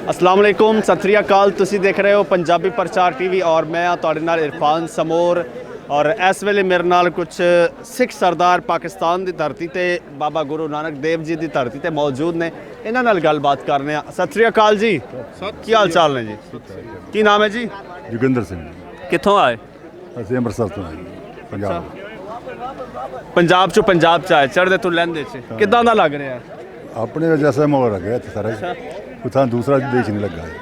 अस्सलाम वालेकुम, सत श्री अकाल। तुसी देख रहे हो पंजाबी प्रचार टीवी और मैं तुहाडे नाल इरफान समोर। और इस वेले मेरे नाल कुछ सिख सरदार पाकिस्तान की धरती ते बाबा गुरु नानक देव जी की धरती ते मौजूद ने। इन्हां नाल गलबात करने आ। सत श्री अकाल जी, की हाल चाल ने जी? की नाम है जी? जोगिंदर सिंह। कित्थों आए? ਅਸੀਂ ਅੰਮ੍ਰਿਤਸਰ ਤੋਂ ਆਏ ਪੰਜਾਬ। पंजाब चो पंजाब च आए, चढ़दे तो लैंदे च किदां दा लग रहा है? ਆਪਣੇ ਦਾ ਜੈਸਾ ਮਾਹੌਲ ਹੈ ਇੱਥੇ ਸਾਰਾ ਕੋਈ ਥਾਂ ਦੂਸਰਾ ਦੇਸ਼ ਨਹੀਂ ਲੱਗਾ ਹੈ।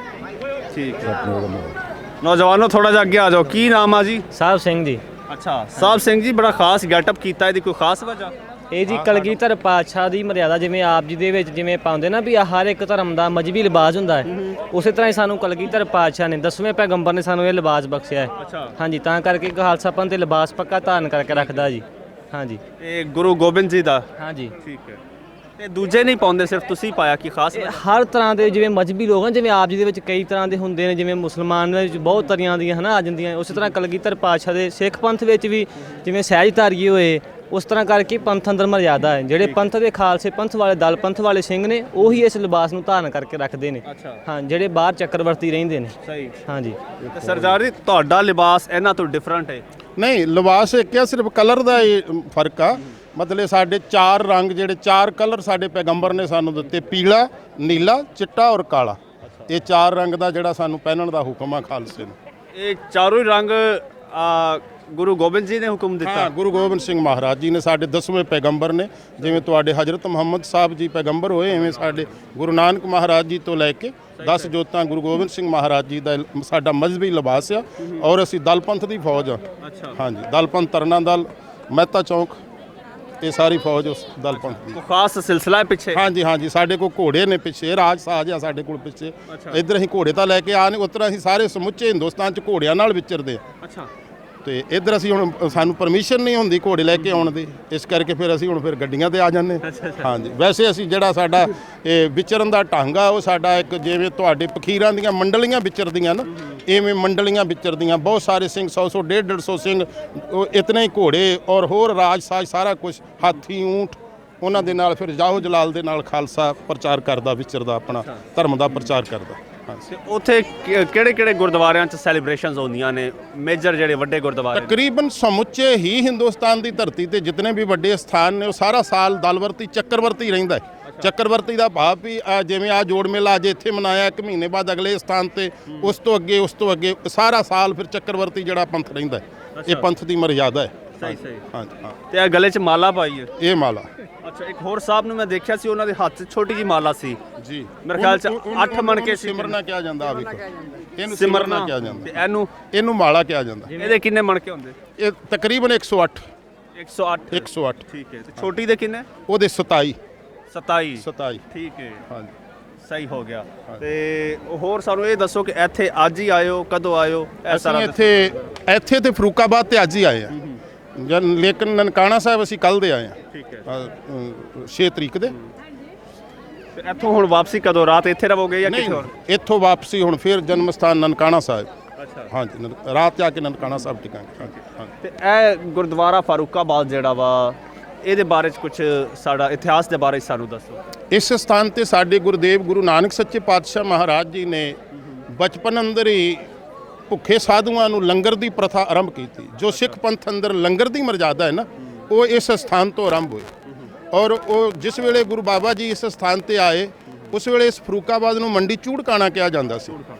ठीक है। ਆਪਣੇ ਦਾ ਮਾਹੌਲ नौजवानों थोड़ा जा अगे आ जाओ। की नाम आ जी? ਸਾਹਿਬ ਸਿੰਘ ਜੀ। अच्छा, साहब सिंह जी, बड़ा खास गैटअप कीता है, कोई खास वजह? ਇਹ ਜੀ ਕਲਗੀਧਰ ਪਾਤਸ਼ਾਹ ਦੀ ਮਰਿਆਦਾ, ਜਿਵੇਂ ਆਪ ਜੀ ਦੇ ਵਿੱਚ ਜਿਵੇਂ ਪਾਉਂਦੇ ਨਾ ਵੀ ਹਰ ਇੱਕ ਧਰਮ ਦਾ ਮਜਬੀ ਲਿਬਾਸ ਹੁੰਦਾ ਹੈ, ਉਸੇ ਤਰ੍ਹਾਂ ਹੀ ਸਾਨੂੰ ਕਲਗੀਧਰ ਪਾਤਸ਼ਾਹ ਨੇ 10ਵੇਂ ਪੈਗੰਬਰ ਨੇ ਸਾਨੂੰ ਇਹ ਲਿਬਾਸ ਬਖਸ਼ਿਆ ਹੈ। ਅੱਛਾ। ਹਾਂਜੀ, ਤਾਂ ਕਰਕੇ ਖਾਲਸਾ ਪੰਥ ਤੇ ਲਿਬਾਸ ਪੱਕਾ ਧਾਰਨ ਕਰਕੇ ਰੱਖਦਾ ਜੀ। ਹਾਂਜੀ ਇਹ ਗੁਰੂ ਗੋਬਿੰਦ ਜੀ ਦਾ? ਹਾਂਜੀ। ਠੀਕ ਹੈ। ਤੇ ਦੂਜੇ ਨਹੀਂ ਪਾਉਂਦੇ, ਸਿਰਫ ਤੁਸੀਂ ਪਾਇਆ? ਕੀ ਖਾਸ ਇਹ ਹਰ ਤਰ੍ਹਾਂ ਦੇ ਜਿਵੇਂ ਮਜਬੀ ਲੋਕ ਹਨ, ਜਿਵੇਂ ਆਪ ਜੀ ਦੇ ਵਿੱਚ ਕਈ ਤਰ੍ਹਾਂ ਦੇ ਹੁੰਦੇ ਨੇ, ਜਿਵੇਂ ਮੁਸਲਮਾਨ ਦੇ ਵਿੱਚ ਬਹੁਤ ਤਰ੍ਹਾਂ ਦੀਆਂ ਹਨਾ ਆ ਜਾਂਦੀਆਂ, ਉਸੇ ਤਰ੍ਹਾਂ ਕਲਗੀਧਰ ਪਾਤਸ਼ਾਹ ਦੇ ਸਿੱਖ ਪੰਥ ਵਿੱਚ ਵੀ ਜਿਵੇਂ ਸਹਿਜਧਾਰੀਏ ਹੋਏ, ਉਸ ਤਰ੍ਹਾਂ ਕਰਕੇ ਪੰਥ ਅੰਦਰ ਮਰਿਆਦਾ ਹੈ। ਜਿਹੜੇ ਪੰਥ ਦੇ ਖਾਲਸੇ ਪੰਥ ਵਾਲੇ ਦਲ ਪੰਥ ਵਾਲੇ ਸਿੰਘ ਨੇ ਉਹੀ ਇਸ ਲਿਬਾਸ ਨੂੰ ਧਾਰਨ ਕਰਕੇ ਰੱਖਦੇ ਨੇ। ਅੱਛਾ। ਹਾਂ, ਜਿਹੜੇ ਬਾਹਰ ਚੱਕਰਵਰਤੀ ਰਹਿੰਦੇ ਨੇ। ਸਹੀ। ਹਾਂਜੀ। ਤੇ ਸਰਦਾਰ ਜੀ, ਤੁਹਾਡਾ ਲਿਬਾਸ ਇਹਨਾਂ ਤੋਂ ਡਿਫਰੈਂਟ ਹੈ? ਨਹੀਂ, ਲਿਬਾਸ ਇੱਕ ਆ, ਸਿਰਫ ਕਲਰ ਦਾ ਹੀ ਫਰਕ ਆ। ਮਤਲਬ ਸਾਡੇ ਚਾਰ ਰੰਗ, ਜਿਹੜੇ ਚਾਰ ਕਲਰ ਸਾਡੇ ਪੈਗੰਬਰ ਨੇ ਸਾਨੂੰ ਦਿੱਤੇ, ਪੀਲਾ, ਨੀਲਾ, ਚਿੱਟਾ ਔਰ ਕਾਲਾ। ਇਹ ਚਾਰ ਰੰਗ ਦਾ ਜਿਹੜਾ ਸਾਨੂੰ ਪਹਿਨਣ ਦਾ ਹੁਕਮ ਆ ਖਾਲਸੇ ਨੂੰ। ਇਹ ਚਾਰੋਂ ਹੀ ਰੰਗ ਗੁਰੂ ਗੋਬਿੰਦ ਜੀ ਨੇ ਹੁਕਮ ਦਿੱਤਾ? ਹਾਂ, ਗੁਰੂ ਗੋਬਿੰਦ ਸਿੰਘ ਮਹਾਰਾਜ ਜੀ ਨੇ ਸਾਡੇ 10ਵੇਂ ਪੈਗੰਬਰ ਨੇ। ਜਿਵੇਂ ਤੁਹਾਡੇ ਹਜ਼ਰਤ ਮੁਹੰਮਦ ਸਾਹਿਬ ਜੀ ਪੈਗੰਬਰ ਹੋਏ, ਐਵੇਂ ਸਾਡੇ ਗੁਰੂ ਨਾਨਕ ਮਹਾਰਾਜ ਜੀ ਤੋਂ ਲੈ ਕੇ 10 ਜੋਤਾਂ ਗੁਰੂ ਗੋਬਿੰਦ ਸਿੰਘ ਮਹਾਰਾਜ ਜੀ ਦਾ ਸਾਡਾ ਮਜ਼ਹਬੀ ਲਿਬਾਸ ਆ। ਔਰ ਅਸੀਂ ਦਲ ਪੰਥ ਦੀ ਫੌਜ ਆ। ਅੱਛਾ। ਹਾਂਜੀ, ਦਲ ਪੰਥ ਤਰਨਾ ਦਲ, ਮਹਿਤਾ ਚੌਂਕ, ਇਹ ਸਾਰੀ ਫੌਜ ਉਸ ਦਲ ਪੰਥ ਦੀ। ਕੋਈ ਖਾਸ ਸਿਲਸਿਲਾ ਹੈ ਪਿੱਛੇ? ਹਾਂਜੀ ਹਾਂਜੀ, ਸਾਡੇ ਕੋਲ ਘੋੜੇ ਨੇ ਪਿੱਛੇ, ਰਾਜ ਸਾਜ ਆ ਸਾਡੇ ਕੋਲ ਪਿੱਛੇ। ਇੱਧਰ ਅਸੀਂ ਘੋੜੇ ਤਾਂ ਲੈ ਕੇ ਆ ਨੇ, ਉੱਧਰ ਅਸੀਂ ਸਾਰੇ ਸਮੁੱਚੇ ਹਿੰਦੁਸਤਾਨ 'ਚ ਘੋੜਿਆਂ ਨਾਲ ਵਿਚਰਦੇ ਆ। ਅੱਛਾ। ਤੇ ਇੱਧਰ ਅਸੀਂ ਹੁਣ ਸਾਨੂੰ ਪਰਮਿਸ਼ਨ ਨਹੀਂ ਹੁੰਦੀ ਘੋੜੇ ਲੈ ਕੇ ਆਉਣ ਦੀ, ਇਸ ਕਰਕੇ ਫਿਰ ਅਸੀਂ ਹੁਣ ਗੱਡੀਆਂ ਤੇ ਆ ਜਾਂਦੇ। ਹਾਂਜੀ, ਵੈਸੇ ਅਸੀਂ ਜਿਹੜਾ ਸਾਡਾ ਇਹ ਵਿਚਰਨ ਦਾ ਢੰਗ ਆ, ਉਹ ਸਾਡਾ ਇੱਕ ਜਿਵੇਂ ਤੁਹਾਡੇ ਫਕੀਰਾਂ ਦੀਆਂ ਮੰਡਲੀਆਂ ਵਿਚਰਦੀਆਂ ਨਾ, ਇਵੇਂ ਮੰਡਲੀਆਂ ਵਿਚਰਦੀਆਂ। ਬਹੁਤ ਸਾਰੇ ਸਿੰਘ 100 150 ਸਿੰਘ, ਉਹ ਇਤਨੇ ਹੀ ਘੋੜੇ ਔਰ ਹੋਰ ਰਾਜ ਸਾਜ ਸਾਰਾ ਕੁਝ, ਹਾਥੀ, ਊਂਠ, ਉਹਨਾਂ ਦੇ ਨਾਲ ਫਿਰ ਜਾਹੋ ਜਲਾਲ ਦੇ ਨਾਲ ਖਾਲਸਾ ਪ੍ਰਚਾਰ ਕਰਦਾ, ਵਿਚਰਦਾ, ਆਪਣਾ ਧਰਮ ਦਾ ਪ੍ਰਚਾਰ ਕਰਦਾ। ਤੇ ਉੱਥੇ ਕਿਹੜੇ ਕਿਹੜੇ ਗੁਰਦੁਆਰਿਆਂ 'ਚ ਸੈਲੀਬ੍ਰੇਸ਼ਨਸ ਹੁੰਦੀਆਂ ਨੇ, ਮੇਜਰ ਜਿਹੜੇ ਵੱਡੇ ਗੁਰਦੁਆਰੇ? ਤਕਰੀਬਨ ਸਮੁੱਚੇ ਹੀ ਹਿੰਦੁਸਤਾਨ ਦੀ ਧਰਤੀ ਤੇ ਜਿਤਨੇ ਵੀ ਵੱਡੇ ਸਥਾਨ ਨੇ, ਉਹ ਸਾਰਾ ਸਾਲ ਦਲਵਰਤੀ ਚੱਕਰਵਰਤੀ ਰਹਿੰਦਾ ਹੈ। ਚੱਕਰਵਰਤੀ ਦਾ ਭਾਵ ਵੀ ਜਿਵੇਂ ਆ ਜੋੜ ਮੇਲਾ ਅੱਜ ਇੱਥੇ ਮਨਾਇਆ, 1 ਮਹੀਨੇ ਬਾਅਦ ਅਗਲੇ ਸਥਾਨ ਤੇ, ਉਸ ਤੋਂ ਅੱਗੇ ਸਾਰਾ ਸਾਲ ਫਿਰ ਚੱਕਰਵਰਤੀ ਜਿਹੜਾ ਪੰਥ ਰਹਿੰਦਾ ਹੈ। ਇਹ ਪੰਥ ਦੀ ਮਰਿਆਦਾ ਹੈ। ਸਹੀ ਸਹੀ। ਹਾਂਜੀ ਹਾਂ, ਤੇ ਇਹ ਗਲੇ 'ਚ ਮਾਲਾ ਪਾਈ ਹੈ? ਇਹ ਮਾਲਾ। ਅੱਛਾ। ਇੱਕ ਹੋਰ ਸਾਹਿਬ ਨੂੰ ਮੈਂ ਦੇਖਿਆ ਸੀ, ਉਹਨਾਂ ਦੇ ਹੱਥ 'ਚ ਛੋਟੀ ਜੀ ਮਾਲਾ ਸੀ ਜੀ। ਮੇਰੇ ਖਿਆਲ 'ਚ 8 ਮਣਕੇ ਸੀ। ਸਿਮਰਨਾ ਕਿਹਾ ਜਾਂਦਾ, ਆ ਵੇਖੋ, ਇਹਨੂੰ ਸਿਮਰਨਾ ਸਿਮਰਨਾ ਕਿਹਾ ਤੇ ਜਾਂਦਾ, ਇਹਨੂੰ ਮਾਲਾ ਕਿਹਾ ਜਾਂਦਾ। ਇਹਦੇ ਕਿੰਨੇ ਮਣਕੇ ਹੁੰਦੇ? ਇਹ ਤਕਰੀਬਨ 108। 108। 108। ਠੀਕ ਹੈ। ਤੇ ਛੋਟੀ ਦੇ ਕਿੰਨੇ? ਉਹਦੇ 27। 27। 27। ਠੀਕ ਹੈ। ਹਾਂਜੀ, ਸਹੀ ਹੋ ਗਿਆ। ਤੇ ਹੋਰ ਸਾਨੂੰ ਇਹ ਦੱਸੋ ਕਿ ਇੱਥੇ ਅੱਜ ਹੀ ਆਇਓ, ਕਦੋਂ ਆਇਓ? ਇਹ ਸਾਰਾ ਅਸੀਂ ਇੱਥੇ ਤੇ ਫਰੂਕਾਬਾਦ ਤੇ ਅੱਜ ਹੀ ਆਏ ਆ, ਲੇਕਿਨ ਨਨਕਾਣਾ ਸਾਹਿਬ ਅਸੀਂ ਕੱਲ ਦੇ ਆਏ ਆ। ਠੀਕ ਹੈ। 6 ਤਰੀਕ ਦੇ। ਤੇ ਇੱਥੋਂ ਹੁਣ ਵਾਪਸੀ ਕਦੋਂ? ਰਾਤ ਇੱਥੇ ਰਹੋਗੇ ਜਾਂ ਕਿੱਥੇ ਹੋਰ? ਇੱਥੋਂ ਵਾਪਸੀ ਹੁਣ ਫਿਰ ਜਨਮ ਸਥਾਨ ਨਨਕਾਣਾ ਸਾਹਿਬ। ਅੱਛਾ। ਹਾਂਜੀ, ਰਾਤ ਜਾ ਕੇ ਨਨਕਾਣਾ ਸਾਹਿਬ ਟਿਕਾਂਗੇ। ਹਾਂਜੀ। ਤੇ ਇਹ ਗੁਰਦੁਆਰਾ ਫਾਰੂਕਾਬਾਦ ਜਿਹੜਾ ਵਾ, ਇਹਦੇ ਬਾਰੇ 'ਚ ਕੁਝ ਸਾਡਾ ਇਤਿਹਾਸ ਦੇ ਬਾਰੇ 'ਚ ਸਾਨੂੰ ਦੱਸੋ। ਇਸ ਸਥਾਨ ਤੇ ਸਾਡੇ ਗੁਰਦੇਵ ਗੁਰੂ ਨਾਨਕ ਸੱਚੇ ਪਾਤਸ਼ਾਹ ਮਹਾਰਾਜ ਜੀ ਨੇ ਬਚਪਨ ਅੰਦਰ ਹੀ ਭੁੱਖੇ ਸਾਧੂਆਂ ਨੂੰ ਲੰਗਰ ਦੀ ਪ੍ਰਥਾ ਆਰੰਭ ਕੀਤੀ। ਜੋ ਸਿੱਖ ਪੰਥ ਅੰਦਰ ਲੰਗਰ ਦੀ ਮਰਜ਼ਾਦਾ ਹੈ ਨਾ, ਉਹ ਇਸ ਸਥਾਨ ਤੋਂ ਆਰੰਭ ਹੋਈ। ਔਰ ਉਹ ਜਿਸ ਵੇਲੇ ਗੁਰੂ ਬਾਬਾ ਜੀ ਇਸ ਸਥਾਨ ਤੇ ਆਏ, ਉਸ ਵੇਲੇ ਇਸ ਫਰੂਕਾਬਾਦ ਨੂੰ ਮੰਡੀ ਚੂੜਕਾਣਾ ਕਿਹਾ ਜਾਂਦਾ ਸੀ।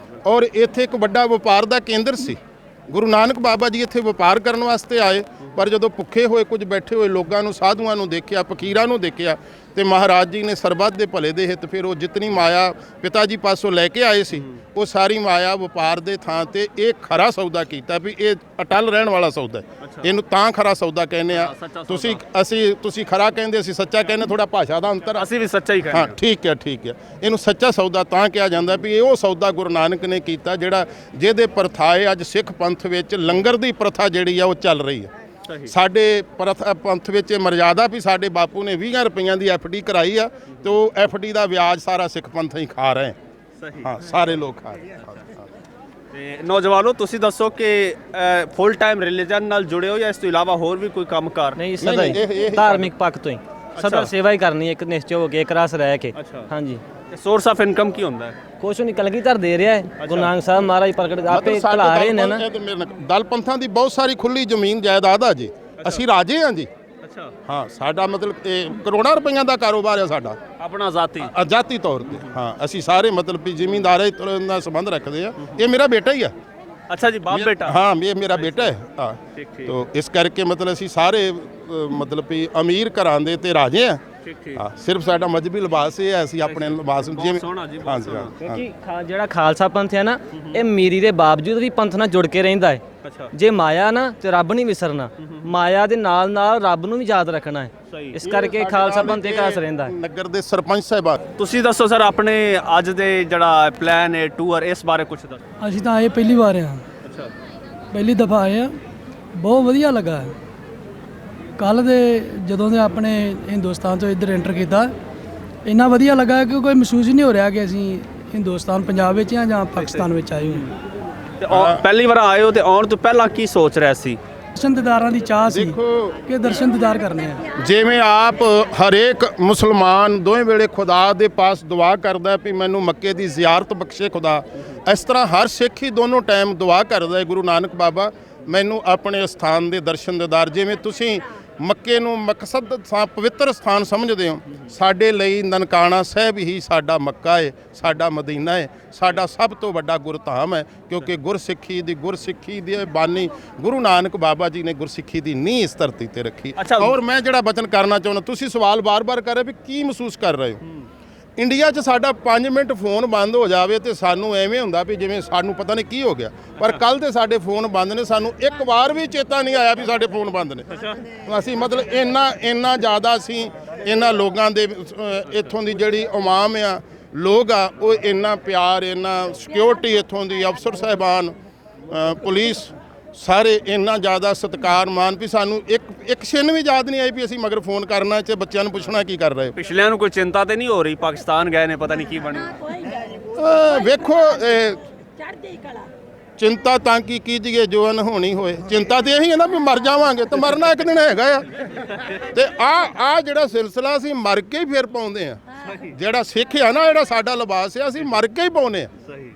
ਔਰ ਇੱਥੇ ਇੱਕ ਵੱਡਾ ਵਪਾਰ ਦਾ ਕੇਂਦਰ ਸੀ। ਗੁਰੂ ਨਾਨਕ ਬਾਬਾ ਜੀ ਇੱਥੇ ਵਪਾਰ ਕਰਨ ਵਾਸਤੇ ਆਏ, ਪਰ ਜਦੋਂ ਭੁੱਖੇ ਹੋਏ ਕੁਝ ਬੈਠੇ ਹੋਏ ਲੋਕਾਂ ਨੂੰ, ਸਾਧੂਆਂ ਨੂੰ ਦੇਖਿਆ, ਫਕੀਰਾਂ ਨੂੰ ਦੇਖਿਆ, ਤੇ ਮਹਾਰਾਜ ਜੀ ਨੇ ਸਰਬੱਤ ਦੇ ਭਲੇ ਦੇ ਹਿੱਤ ਫਿਰ ਉਹ ਜਿਤਨੀ ਮਾਇਆ ਪਿਤਾ ਜੀ ਪਾਸੋਂ ਲੈ ਕੇ ਆਏ ਸੀ, ਉਹ ਸਾਰੀ ਮਾਇਆ ਵਪਾਰ ਦੇ ਥਾਂ ਤੇ ਇਹ ਖਰਾ ਸੌਦਾ ਕੀਤਾ ਵੀ ਇਹ ਅਟਲ ਰਹਿਣ ਵਾਲਾ ਸੌਦਾ ਹੈ। ਇਹਨੂੰ ਤਾਂ ਖਰਾ ਸੌਦਾ ਕਹਿੰਦੇ ਆ। ਤੁਸੀਂ ਖਰਾ ਕਹਿੰਦੇ, ਅਸੀਂ ਸੱਚਾ ਕਹਿੰਦੇ, ਥੋੜਾ ਭਾਸ਼ਾ ਦਾ ਅੰਤਰ। ਅਸੀਂ ਵੀ ਸੱਚਾ ਹੀ ਕਹਿੰਦੇ ਹਾਂ, ਠੀਕ ਹੈ, ਠੀਕ ਹੈ। ਇਹਨੂੰ ਸੱਚਾ ਸੌਦਾ ਤਾਂ ਕਿਹਾ ਜਾਂਦਾ ਵੀ ਇਹ ਉਹ ਸੌਦਾ ਗੁਰੂ ਨਾਨਕ ਨੇ ਕੀਤਾ ਜਿਹੜਾ ਜਿਹਦੇ ਪ੍ਰਥਾਏ ਅੱਜ ਸਿੱਖ ਪੰਥ ਵਿੱਚ ਲੰਗਰ ਦੀ ਪ੍ਰਥਾ ਜਿਹੜੀ ਆ ਉਹ ਚੱਲ ਰਹੀ ਹੈ। ਸਾਡੇ ਪੰਥ ਵਿੱਚ ਮਰਜ਼ਾਦਾ ਵੀ ਸਾਡੇ ਬਾਪੂ ਨੇ 20 ਰੁਪਈਆਂ ਦੀ FD ਕਰਾਈ ਆ, ਤੇ ਉਹ FD ਦਾ ਵਿਆਜ ਸਾਰਾ ਸਿੱਖ ਪੰਥ ਹੀ ਖਾ ਰਹੇ। ਹਾਂ, ਸਾਰੇ ਲੋਕ ਖਾ ਰਹੇ। ਤੇ ਨੌਜਵਾਨੋ, ਤੁਸੀਂ ਦੱਸੋ ਕਿ ਫੁੱਲ ਟਾਈਮ ਰਿਲੀਜਨ ਨਾਲ ਜੁੜੇ ਹੋ ਜਾਂ ਇਸ ਤੋਂ ਇਲਾਵਾ ਹੋਰ ਵੀ ਕੋਈ ਕੰਮਕਾਰ? ਨਹੀਂ, ਸਦਾ ਹੀ ਧਾਰਮਿਕ ਪੱਖ ਤੋਂ ਹੀ। ਸਦਾ ਸੇਵਾ ਹੀ ਕਰਨੀ ਹੈ, ਇੱਕ ਨਿਸ਼ਚੈ ਹੋ ਕੇ, ਇੱਕ ਰਸ ਰਹਿ ਕੇ। ਹਾਂਜੀ। ਸੋਰਸ ਆਫ ਇਨਕਮ ਕੀ ਹੁੰਦਾ ਹੈ? ਕੁਛ ਨਹੀਂ, ਕਲਗੀਧਰ ਦੇ ਰਿਹਾ ਹੈ, ਗੁਰੂ ਨਾਨਕ ਸਾਹਿਬ ਮਹਾਰਾਜ ਪ੍ਰਗਟ ਆਪੇ ਸਾਡੇ ਖਿਲਾ ਰਹੇ ਨੇ ਨਾ। ਦਲ ਪੰਥਾਂ ਦੀ ਬਹੁਤ ਸਾਰੀ ਖੁੱਲੀ ਜ਼ਮੀਨ ਜਾਇਦਾਦ ਆ ਜੀ, ਅਸੀਂ ਰਾਜੇ ਹਾਂ ਜੀ। ਅੱਛਾ, ਹਾਂ, ਸਾਡਾ ਮਤਲਬ ਇਹ ਕਰੋੜਾਂ ਰੁਪਈਆਂ ਦਾ ਕਾਰੋਬਾਰ ਹੈ ਸਾਡਾ, ਆਪਣਾ ਜ਼ਾਤੀ। ਆਜ਼ਾਦੀ ਤੌਰ ਤੇ। ਹਾਂ, ਅਸੀਂ ਸਾਰੇ ਮਤਲਬ ਵੀ ਜ਼ਿਮੀਂਦਾਰੀ ਨਾਲ ਸੰਬੰਧ ਰੱਖਦੇ ਆ। ਇਹ ਮੇਰਾ ਬੇਟਾ ਹੀ ਆ। ਅੱਛਾ ਜੀ, ਬਾਪ ਬੇਟਾ। ਹਾਂ, ਇਹ ਮੇਰਾ ਬੇਟਾ ਹੈ। ਹਾਂ, ਠੀਕ ਠੀਕ ਤੋ ਇਸ ਕਰਕੇ ਮਤਲਬ ਅਸੀਂ ਸਾਰੇ ਮਤਲਬ ਵੀ ਅਮੀਰ ਘਰਾਂ ਦੇ ਤੇ ਰਾਜੇ ਆ। ਠੀਕ ਠੀਕ। ਹਾਂ, ਸਿਰਫ ਸਾਡਾ ਮਜ਼ਹਬੀ ਲਿਬਾਸ ਇਹ ਹੈ, ਅਸੀਂ ਆਪਣੇ ਲਿਬਾਸ ਨੂੰ ਜਿਵੇਂ ਸੋਹਣਾ ਜੀ, ਬਹੁਤ ਹਾਂਜੀ, ਸੋਹਣਾ। ਕਿਉਂਕਿ ਜਿਹੜਾ ਖਾਲਸਾ ਪੰਥ ਹੈ ਨਾ, ਇਹ ਮੀਰੀ ਦੇ ਬਾਵਜੂਦ ਵੀ ਪੰਥ ਨਾਲ ਜੁੜ ਕੇ ਰਹਿੰਦਾ ਹੈ। ਅੱਛਾ, ਜੇ ਮਾਇਆ ਨਾ ਤੇ ਰੱਬ ਨਹੀਂ ਵਿਸਰਨਾ, ਮਾਇਆ ਦੇ ਨਾਲ ਨਾਲ ਰੱਬ ਨੂੰ ਵੀ ਯਾਦ ਰੱਖਣਾ ਹੈ। ਸਹੀ। ਇਸ ਕਰਕੇ ਖਾਲਸਾ ਪੰਥ ਇੱਕ ਰਸ ਰਹਿੰਦਾ ਹੈ। ਨਗਰ ਦੇ ਸਰਪੰਚ ਸਾਹਿਬਾਨ, ਤੁਸੀਂ ਦੱਸੋ ਸਰ, ਆਪਣੇ ਅੱਜ ਦੇ ਜਿਹੜਾ ਪਲਾਨ ਹੈ ਟੂਰ, ਇਸ ਬਾਰੇ ਕੁਝ ਦੱਸੋ। ਅਸੀਂ ਤਾਂ ਆਏ ਪਹਿਲੀ ਵਾਰ ਆ, ਅੱਛਾ, ਪਹਿਲੀ ਦਫਾ ਆਏ ਆ, ਬਹੁਤ ਵਧੀਆ ਲੱਗਾ। ਕੱਲ ਦੇ ਜਦੋਂ ਦੇ ਆਪਣੇ ਹਿੰਦੁਸਤਾਨ ਤੋਂ ਇੱਧਰ ਐਂਟਰ ਕੀਤਾ, ਇੰਨਾ ਵਧੀਆ ਲੱਗਾ ਕਿ ਕੋਈ ਮਹਿਸੂਸ ਹੀ ਨਹੀਂ ਹੋ ਰਿਹਾ ਕਿ ਅਸੀਂ ਹਿੰਦੁਸਤਾਨ ਪੰਜਾਬ ਵਿੱਚ ਆ ਜਾਂ ਪਾਕਿਸਤਾਨ ਵਿੱਚ ਆਏ ਹੋਏ। ਤੇ ਪਹਿਲੀ ਵਾਰ ਆਏ ਹੋ ਤੇ ਆਉਣ ਤੋਂ ਪਹਿਲਾਂ ਕੀ ਸੋਚ ਰਿਹਾ ਸੀ? ਦਰਸ਼ਨ ਦੀਦਾਰਾਂ ਦੀ ਚਾਹ ਸੀ ਦੇਖੋ, ਕਿ ਦਰਸ਼ਨ ਦੀਦਾਰ ਕਰਨੇ ਆ। ਜਿਵੇਂ ਆਪ ਹਰੇਕ ਮੁਸਲਮਾਨ ਦੋਵੇਂ ਵੇਲੇ ਖੁਦਾ ਦੇ ਪਾਸ ਦੁਆ ਕਰਦਾ ਹੈ ਵੀ ਮੈਨੂੰ ਮੱਕੇ ਦੀ ਜ਼ਿਆਰਤ ਬਖਸ਼ੇ ਖੁਦਾ, ਇਸ ਤਰ੍ਹਾਂ ਹਰ ਸਿੱਖ ਹੀ ਦੋਨੋਂ ਟਾਈਮ ਦੁਆ ਕਰਦਾ ਹੈ ਗੁਰੂ ਨਾਨਕ ਬਾਬਾ ਮੈਨੂੰ ਆਪਣੇ ਸਥਾਨ ਦੇ ਦਰਸ਼ਨ ਦੀਦਾਰ। ਜਿਵੇਂ ਤੁਸੀਂ ਮੱਕੇ ਨੂੰ ਮਕਸਦ ਪਵਿੱਤਰ ਸਥਾਨ ਸਮਝਦੇ ਹੋ, ਸਾਡੇ ਲਈ ਨਨਕਾਣਾ ਸਾਹਿਬ ਹੀ ਸਾਡਾ ਮੱਕਾ ਹੈ, ਸਾਡਾ ਮਦੀਨਾ ਹੈ, ਸਾਡਾ ਸਭ ਤੋਂ ਵੱਡਾ ਗੁਰਧਾਮ ਹੈ। ਕਿਉਂਕਿ ਗੁਰਸਿੱਖੀ ਦੀ ਬਾਨੀ ਗੁਰੂ ਨਾਨਕ ਬਾਬਾ ਜੀ ਨੇ ਗੁਰਸਿੱਖੀ ਦੀ ਨੀਂਹ ਇਸ ਧਰਤੀ ਤੇ ਰੱਖੀ। ਅੱਛਾ। ਔਰ ਮੈਂ ਜਿਹੜਾ ਬਚਨ ਕਰਨਾ ਚਾਹੁੰਦਾ, ਤੁਸੀਂ ਸਵਾਲ ਬਾਰ-ਬਾਰ ਕਰ ਰਹੇ ਵੀ ਕੀ ਮਹਿਸੂਸ ਕਰ ਰਹੇ ਹੋ। ਇੰਡੀਆ 'ਚ ਸਾਡਾ 5 ਮਿੰਟ ਫੋਨ ਬੰਦ ਹੋ ਜਾਵੇ ਤੇ ਸਾਨੂੰ ਐਵੇਂ ਹੁੰਦਾ ਵੀ ਜਿਵੇਂ ਸਾਨੂੰ ਪਤਾ ਨਹੀਂ ਕੀ ਹੋ ਗਿਆ। ਪਰ ਕੱਲ ਤੇ ਸਾਡੇ ਫੋਨ ਬੰਦ ਨੇ, ਸਾਨੂੰ ਇੱਕ ਵਾਰ ਵੀ ਚੇਤਾ ਨਹੀਂ ਆਇਆ ਵੀ ਸਾਡੇ ਫੋਨ ਬੰਦ ਨੇ। ਅਸੀਂ ਮਤਲਬ ਇੰਨਾ ਜ਼ਿਆਦਾ ਅਸੀਂ ਇਹਨਾਂ ਲੋਕਾਂ ਦੇ ਇੱਥੋਂ ਦੀ ਜਿਹੜੀ ਆਵਾਮ ਆ, ਲੋਕ ਆ, ਉਹ ਇੰਨਾ ਪਿਆਰ, ਇੰਨਾ ਸਿਕਿਉਰਿਟੀ ਇੱਥੋਂ ਦੀ ਅਫਸਰ ਸਾਹਿਬਾਨ, ਪੁਲਿਸ ਸਾਰੇ ਇੰਨਾ ਜ਼ਿਆਦਾ ਸਤਿਕਾਰ ਮਾਨ ਵੀ ਸਾਨੂੰ ਇੱਕ ਛਿਨ ਵੀ ਯਾਦ ਨਹੀਂ ਆਈ ਵੀ ਅਸੀਂ ਮਗਰ ਫੋਨ ਕਰਨਾ ਤੇ ਬੱਚਿਆਂ ਨੂੰ ਪੁੱਛਣਾ ਕੀ ਕਰ ਰਹੇ ਹੋ। ਪਿਛਲਿਆਂ ਨੂੰ ਕੋਈ ਚਿੰਤਾ ਤੇ ਨਹੀਂ ਹੋ ਰਹੀ? ਪਾਕਿਸਤਾਨ ਗਏ ਨੇ, ਪਤਾ ਨਹੀਂ ਕੀ ਬਣਿਆ। ਵੇਖੋ, ਚਿੰਤਾ ਤਾਂ ਕੀ ਕੀਜੀਏ ਜੋ ਅਨਹੋਣੀ ਹੋਏ। ਚਿੰਤਾ ਤੇ ਇਹੀ ਹੈ ਨਾ ਵੀ ਮਰ ਜਾਵਾਂਗੇ, ਤੇ ਮਰਨਾ ਇੱਕ ਦਿਨ ਹੈਗਾ ਆ। ਤੇ ਆ ਜਿਹੜਾ ਸਿਲਸਿਲਾ ਅਸੀਂ ਮਰ ਕੇ ਹੀ ਫੇਰ ਪਾਉਂਦੇ ਆ। ਜਿਹੜਾ ਸਿੱਖ ਆ ਨਾ, ਜਿਹੜਾ ਸਾਡਾ ਲਿਬਾਸ ਆ, ਅਸੀਂ ਮਰ ਕੇ ਹੀ ਪਾਉਂਦੇ ਆ। ਸਹੀ।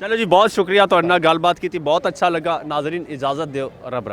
ਚਲੋ ਜੀ, ਬਹੁਤ ਸ਼ੁਕਰੀਆ, ਤੁਹਾਡੇ ਨਾਲ ਗੱਲਬਾਤ ਕੀਤੀ, ਬਹੁਤ ਅੱਛਾ ਲੱਗਾ। ਨਾਜ਼ਰੀਨ, ਇਜਾਜ਼ਤ ਦਿਓ, ਰੱਬ